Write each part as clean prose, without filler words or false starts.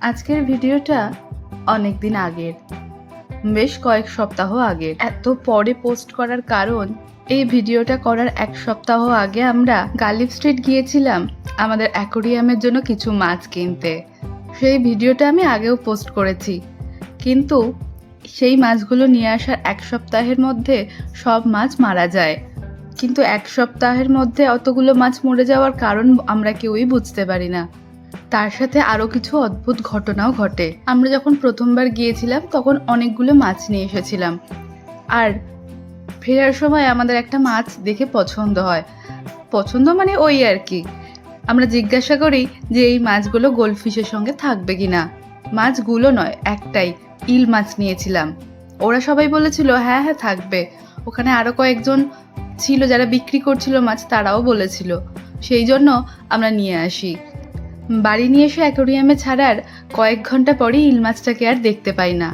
আজকের ভিডিওটা অনেক দিন আগের, বেশ কয়েক সপ্তাহ আগের। এত পরে পোস্ট করার কারণ, এই ভিডিওটা করার এক সপ্তাহ আগে আমরা গালিব স্ট্রিট গিয়েছিলাম আমাদের অ্যাকোরিয়ামের জন্য কিছু মাছ কিনতে। সেই ভিডিওটা আমি আগেও পোস্ট করেছি, কিন্তু সেই মাছগুলো নিয়ে আসার এক সপ্তাহের মধ্যে সব মাছ মারা যায়। কিন্তু এক সপ্তাহের মধ্যে অতগুলো মাছ মরে যাওয়ার কারণ আমরা কেউই বুঝতে পারি না। তার সাথে আরও কিছু অদ্ভুত ঘটনাও ঘটে। আমরা যখন প্রথমবার গিয়েছিলাম তখন অনেকগুলো মাছ নিয়ে এসেছিলাম, আর ফেরার সময় আমাদের একটা মাছ দেখে পছন্দ হয়। পছন্দ মানে ওই আর কি। আমরা জিজ্ঞাসা করি যে এই মাছগুলো গোল্ডফিশের সঙ্গে থাকবে কিনা। মাছগুলো নয়, একটাই ইল মাছ নিয়েছিলাম। ওরা সবাই বলেছিল হ্যাঁ হ্যাঁ থাকবে। ওখানে আরও কয়েকজন ছিল যারা বিক্রি করছিল মাছ, তারাও বলেছিল। সেই জন্য আমরা নিয়ে আসি। বাড়ি নিয়ে এসে অ্যাকোরিয়ামে ছাড়ার কয়েক ঘন্টা পরেই ইল মাছটাকে আর দেখতে পাই না।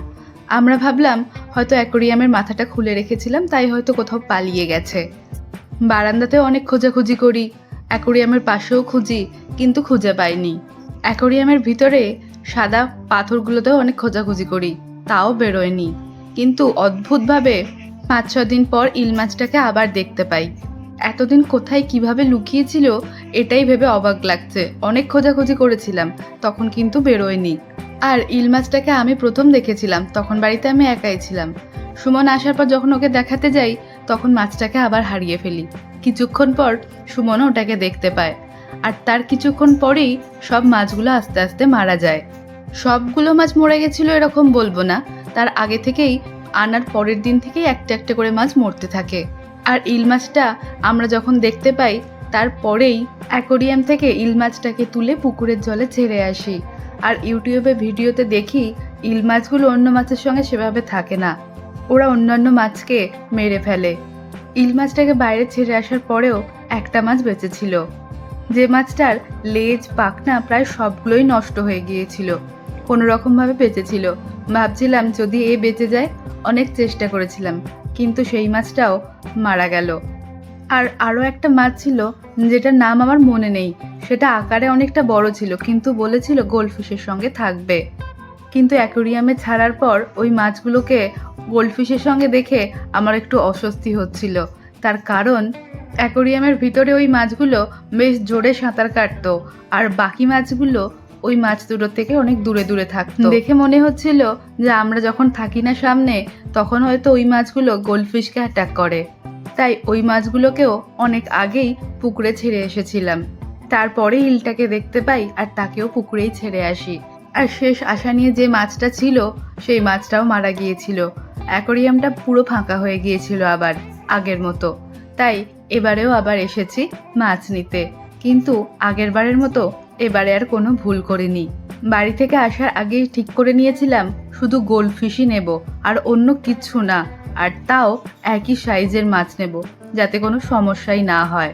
আমরা ভাবলাম হয়তো অ্যাকোরিয়ামের মাথাটা খুলে রেখেছিলাম, তাই হয়তো কোথাও পালিয়ে গেছে। বারান্দাতেও অনেক খোঁজাখুঁজি করি, অ্যাকোরিয়ামের পাশেও খুঁজি, কিন্তু খুঁজে পাইনি। অ্যাকোরিয়ামের ভিতরে সাদা পাথরগুলোতেও অনেক খোঁজাখুঁজি করি, তাও বেরোয়নি। কিন্তু অদ্ভুতভাবে 5-6 দিন পর ইল মাছটাকে আবার দেখতে পাই। এতদিন কোথায় কিভাবে লুকিয়েছিল এটাই ভেবে অবাক লাগছে। অনেক খোঁজাখুঁজি করেছিলাম, তখন কিন্তু বেরোয়নি। আর ইল মাছটাকে আমি প্রথম দেখেছিলাম, তখন বাড়িতে আমি একাই ছিলাম। সুমন আসার পর যখন ওকে দেখাতে যাই তখন মাছটাকে আবার হারিয়ে ফেলি। কিছুক্ষণ পর সুমনও ওটাকে দেখতে পায়, আর তার কিছুক্ষণ পরেই সব মাছগুলো আস্তে আস্তে মারা যায়। সবগুলো মাছ মরে গেছিল এরকম বলবো না, তার আগে থেকেই আনার পরের দিন থেকেই একটা একটা করে মাছ মরতে থাকে। আর ইল মাছটা আমরা যখন দেখতে পাই তারপরেই অ্যাকোরিয়াম থেকে ইল মাছটাকে তুলে পুকুরের জলে ছেড়ে আসি। আর ইউটিউবে ভিডিওতে দেখি ইল মাছগুলো অন্য মাছের সঙ্গে সেভাবে থাকে না, ওরা অন্যান্য মাছকে মেরে ফেলে। ইল মাছটাকে বাইরে ছেড়ে আসার পরেও একটা মাছ বেঁচে ছিল, যে মাছটার লেজ পাখনা প্রায় সবগুলোই নষ্ট হয়ে গিয়েছিল। কোনো রকমভাবে বেঁচেছিল। ভাবছিলাম যদি এ বেঁচে যায়, অনেক চেষ্টা করেছিলাম, কিন্তু সেই মাছটাও মারা গেল। আর আরও একটা মাছ ছিল যেটার নাম আমার মনে নেই, সেটা আকারে অনেকটা বড় ছিল, কিন্তু বলেছিল গোল্ডফিশের সঙ্গে থাকবে। কিন্তু অ্যাকোরিয়ামে ছাড়ার পর ওই মাছগুলোকে গোল্ডফিশের সঙ্গে দেখে আমার একটু অস্বস্তি হচ্ছিল। তার কারণ অ্যাকোরিয়ামের ভিতরে ওই মাছগুলো বেশ জোরে সাঁতার কাটতো, আর বাকি মাছগুলো ওই মাছ দুটো থেকে অনেক দূরে দূরে থাকতো। দেখে মনে হচ্ছিল যে আমরা যখন থাকি না সামনে, তখন হয়তো ওই মাছগুলো গোল্ডফিশকে অ্যাটাক করে। তাই ওই মাছগুলোকেও অনেক আগেই পুকুরে ছেড়ে এসেছিলাম। তারপরে ইলটাকে দেখতে পাই আর তাকেও পুকুরেই ছেড়ে আসি। আর শেষ আশা নিয়ে যে মাছটা ছিল সেই মাছটাও মারা গিয়েছিল। অ্যাকোরিয়ামটা পুরো ফাঁকা হয়ে গিয়েছিল আবার আগের মতো। তাই এবারেও আবার এসেছি মাছ নিতে, কিন্তু আগের বারের মতো এবারে আর কোনো ভুল করিনি। বাড়ি থেকে আসার আগেই ঠিক করে নিয়েছিলাম শুধু গোল্ডফিশই নেব, আর অন্য কিচ্ছু না। আর তাও একই সাইজের মাছ নেব, যাতে কোনো সমস্যাই না হয়।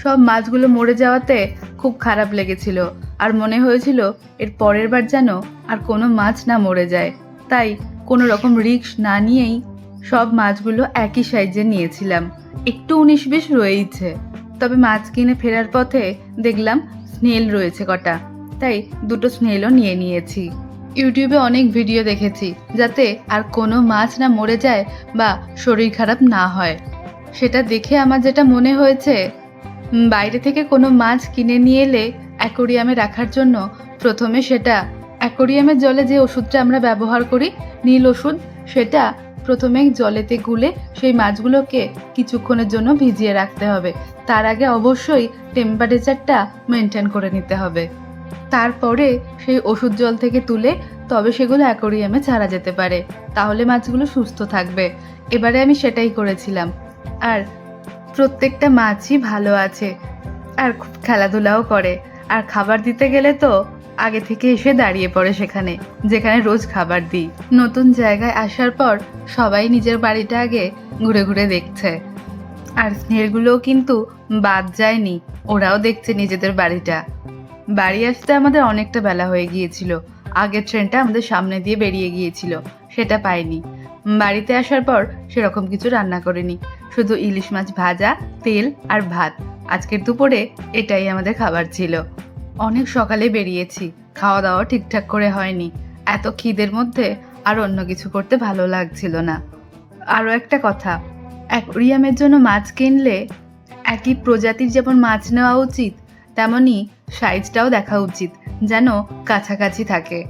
সব মাছগুলো মরে যাওয়াতে খুব খারাপ লেগেছিল, আর মনে হয়েছিল এর পরের বার যেন আর কোনো মাছ না মরে যায়। তাই কোনো রকম রিস্ক না নিয়েই সব মাছগুলো একই সাইজে নিয়েছিলাম। একটু 19-20 রয়েইছে, তবে মাছ কিনে ফেরার পথে দেখলাম স্নেল রয়েছে কটা, তাই দুটো স্নেলও নিয়ে নিয়েছি। ইউটিউবে অনেক ভিডিও দেখেছি যাতে আর কোনো মাছ না মরে যায় বা শরীর খারাপ না হয়। সেটা দেখে আমার যেটা মনে হয়েছে, বাইরে থেকে কোনো মাছ কিনে নিয়ে এলে অ্যাকোরিয়ামে রাখার জন্য প্রথমে সেটা অ্যাকোরিয়ামের জলে যে ওষুধটা আমরা ব্যবহার করি, নীল ওষুধ, সেটা প্রথমে জলেতে গুলে সেই মাছগুলোকে কিছুক্ষণের জন্য ভিজিয়ে রাখতে হবে। তার আগে অবশ্যই টেম্পারেচারটা মেনটেন করে নিতে হবে। তারপরে সেই ওষুধ জল থেকে তুলে তবে সেগুলো অ্যাকোরিয়ামে ছাড়া যেতে পারে, তাহলে মাছগুলো সুস্থ থাকবে। এবারে আমি সেটাই করেছিলাম, আর প্রত্যেকটা মাছই ভালো আছে, আর খুব খেলাধুলাও করে। আর খাবার দিতে গেলে তো আগে থেকে এসে দাঁড়িয়ে পড়ে সেখানে, যেখানে রোজ খাবার দিই। নতুন জায়গায় আসার পর সবাই নিজের বাড়িটা আগে ঘুরে ঘুরে দেখছে, আর স্নেহগুলোও কিন্তু বাদ যায়নি, ওরাও দেখছে নিজেদের বাড়িটা। বাড়ি আসতে আমাদের অনেকটা বেলা হয়ে গিয়েছিল। আগের ট্রেনটা আমাদের সামনে দিয়ে বেরিয়ে গিয়েছিল, সেটা পাইনি। বাড়িতে আসার পর সেরকম কিছু রান্না করিনি, শুধু ইলিশ মাছ ভাজা, তেল আর ভাত। আজকের দুপুরে এটাই আমাদের খাবার ছিল। অনেক সকালে বেরিয়েছি, খাওয়া দাওয়া ঠিকঠাক করে হয়নি। এত খিদের মধ্যে আর অন্য কিছু করতে ভালো লাগছিল না। আরও একটা কথা, অ্যাকোয়ারিয়ামের জন্য মাছ কিনলে একই প্রজাতির যেমন মাছ নেওয়া উচিত, তেমনই সাইজটাও দেখা উচিত, যেন কাছাকাছি থাকে।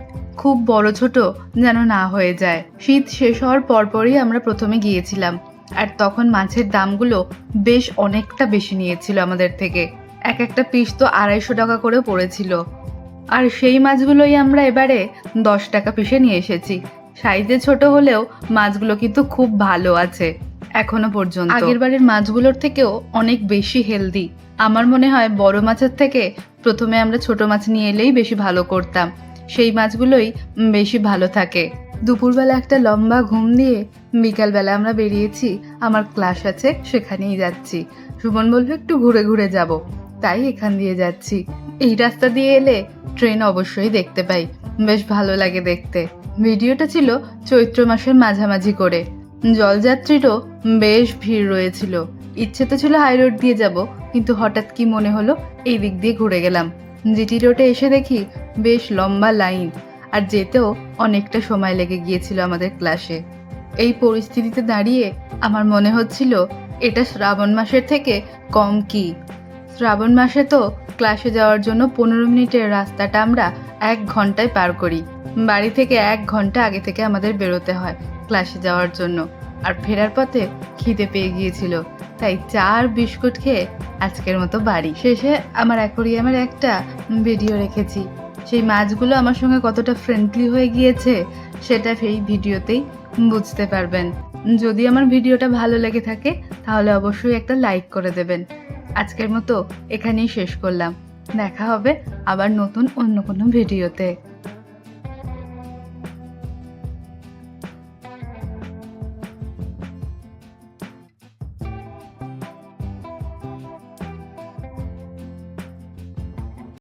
খুব বড় ছোট যেন না হয়ে যায়। শীত শেষ হওয়ার পরপরই আমরা প্রথমে গিয়েছিলাম, আর তখন মাছের দামগুলো বেশ অনেকটা বেশি নিয়েছিল আমাদের থেকে। এক একটা পিস তো 250 টাকা করে পড়েছিল। আর সেই মাছগুলোই আমরা এবারে 10 টাকা পিসে নিয়ে এসেছি। সাইজে ছোট হলেও মাছগুলো কিন্তু খুব ভালো আছে এখনো পর্যন্ত। আগের বারের মাছগুলোর থেকেও অনেক বেশি হেলদি। আমার মনে হয় বড় মাছের থেকে প্রথমে আমরা ছোট মাছ নিয়ে এলেই বেশি ভালো করতাম, সেই মাছগুলোই বেশি ভালো থাকে। দুপুরবেলা একটা লম্বা ঘুম দিয়ে বিকালবেলা আমরা বেরিয়েছি, আমার ক্লাস আছে সেখানেই যাচ্ছি। সুমন বলল একটু ঘুরে ঘুরে যাব, তাই এখান দিয়ে যাচ্ছি। এই রাস্তা দিয়ে এলে ট্রেন অবশ্যই দেখতে পাই, বেশ ভালো লাগে দেখতে। ভিডিওটা ছিল চৈত্র মাসের মাঝামাঝি করে। জলযাত্রীরও বেশ ভিড় রয়েছিল। ইচ্ছে তো ছিল হাই রোড দিয়ে যাব, কিন্তু হঠাৎ কি মনে হলো এই দিক দিয়ে ঘুরে গেলাম। জিটি রোডে এসে দেখি বেশ লম্বা লাইন, আর যেতেও অনেকটা সময় লেগে গিয়েছিল আমাদের ক্লাসে। এই পরিস্থিতিতে দাঁড়িয়ে আমার মনে হচ্ছিল এটা শ্রাবণ মাসের থেকে কম কি। শ্রাবণ মাসে তো ক্লাসে যাওয়ার জন্য 15 মিনিটের রাস্তাটা আমরা 1 ঘন্টায় পার করি। বাড়ি থেকে 1 ঘন্টা আগে থেকে আমাদের বেরোতে হয় ক্লাসে যাওয়ার জন্য। আর ফেরার পথে খিদে পেয়ে গিয়েছিল, তাই চা আর বিস্কুট খেয়ে আজকের মতো বাড়ি। শেষে আমার অ্যাকোয়ারিয়ামের একটা ভিডিও রেখেছি। সেই মাছগুলো আমার সঙ্গে কতটা ফ্রেন্ডলি হয়ে গিয়েছে সেটা সেই ভিডিওতেই বুঝতে পারবেন। যদি আমার ভিডিওটা ভালো লেগে থাকে তাহলে অবশ্যই একটা লাইক করে দেবেন। আজকের মতো এখানেই শেষ করলাম। দেখা হবে আবার নতুন অন্য কোনো ভিডিওতে।